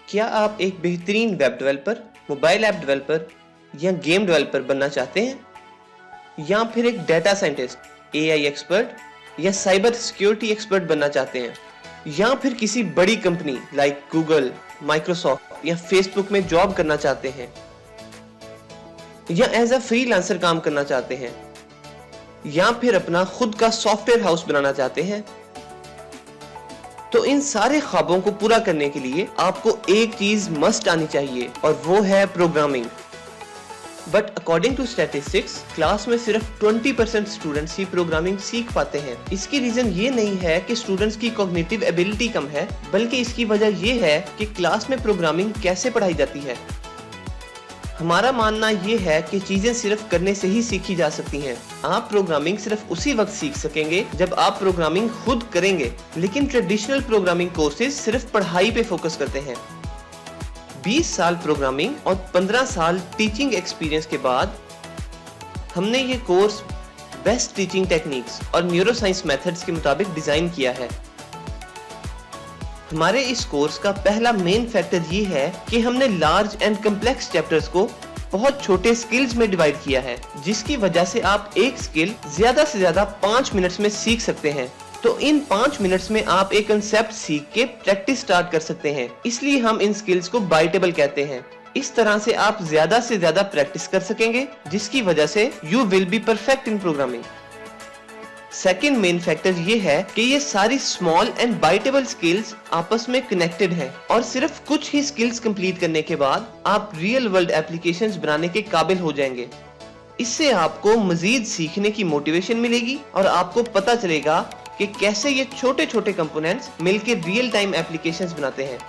क्या आप एक बेहतरीन web developer, mobile app developer या गेम डेवलपर बनना चाहते हैं? या फिर एक डेटा साइंटिस्ट, एआई एक्सपर्ट या साइबर सिक्योरिटी एक्सपर्ट बनना चाहते हैं? या फिर किसी बड़ी कंपनी लाइक गूगल, माइक्रोसॉफ्ट या फेसबुक में जॉब करना चाहते हैं? या एज अ फ्रीलांसर काम करना चाहते हैं? या फिर अपना खुद का सॉफ्टवेयर हाउस बनाना चाहते हैं? तो इन सारे ख्वाबों को पूरा करने के लिए आपको एक चीज मस्ट आनी चाहिए और वो है programming. But according to statistics, class में सिर्फ 20% स्टूडेंट्स ही प्रोग्रामिंग सीख पाते हैं। इसकी रीजन ये नहीं है कि स्टूडेंट्स की कॉग्निटिव एबिलिटी कम है, बल्कि इसकी वजह ये है कि क्लास में प्रोग्रामिंग कैसे पढ़ाई जाती है। हमारा मानना ये है कि चीजें सिर्फ करने से ही सीखी जा सकती हैं। आप प्रोग्रामिंग सिर्फ उसी वक्त सीख सकेंगे जब आप प्रोग्रामिंग खुद करेंगे। लेकिन ट्रेडिशनल प्रोग्रामिंग कोर्सेज सिर्फ पढ़ाई पे फोकस करते हैं। 20 साल प्रोग्रामिंग और 15 साल टीचिंग एक्सपीरियंस के बाद हमने ये कोर्स बेस्ट टीचिंग टेक्निक्स और न्यूरोसाइंस मेथड्स के मुताबिक डिजाइन किया है। हमारे इस कोर्स का पहला मेन फैक्टर ये है कि हमने लार्ज एंड कम्प्लेक्स चैप्टर्स को बहुत छोटे स्किल्स में डिवाइड किया है, जिसकी वजह से आप एक स्किल ज्यादा से ज्यादा 5 मिनट्स में सीख सकते हैं। तो इन 5 मिनट्स में आप एक कंसेप्ट सीख के प्रैक्टिस स्टार्ट कर सकते हैं। इसलिए हम इन स्किल्स को बाइटेबल कहते हैं। इस तरह से आप ज्यादा से ज्यादा प्रैक्टिस कर सकेंगे, जिसकी वजह से you will be perfect in programming. Second main factor ये है कि ये सारी स्मॉल एंड बाइटेबल स्किल्स आपस में कनेक्टेड हैं और सिर्फ कुछ ही स्किल्स कंप्लीट करने के बाद आप रियल वर्ल्ड एप्लीकेशंस बनाने के काबिल हो जाएंगे। इससे आपको मजीद सीखने की मोटिवेशन मिलेगी और आपको पता चलेगा कि कैसे ये छोटे छोटे कंपोनेंट्स मिलकर रियल टाइम एप्लीकेशंस बनाते हैं।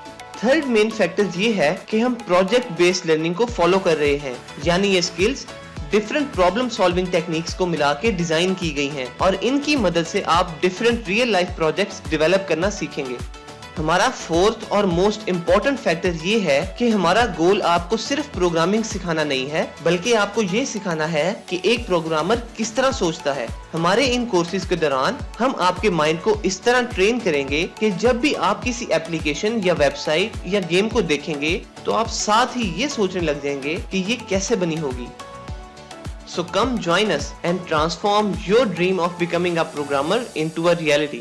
थर्ड मेन फैक्टर ये है कि हम प्रोजेक्ट बेस्ड लर्निंग को फॉलो कर रहे हैं, यानी ये skills different problem solving techniques को मिला के डिजाइन की गई हैं और इनकी मदद से आप different real life projects develop करना सीखेंगे। हमारा फोर्थ और मोस्ट इम्पोर्टेंट फैक्टर ये है कि हमारा गोल आपको सिर्फ प्रोग्रामिंग सिखाना नहीं है, बल्कि आपको ये सिखाना है कि एक प्रोग्रामर किस तरह सोचता है। हमारे इन कोर्सेज के दौरान हम आपके माइंड को इस तरह ट्रेन करेंगे कि जब भी आप किसी एप्लीकेशन या वेबसाइट या गेम को देखेंगे तो आप साथ ही ये सोचने लग जाएंगे कि ये कैसे बनी होगी। So come join us and transform your dream of becoming a programmer into a reality.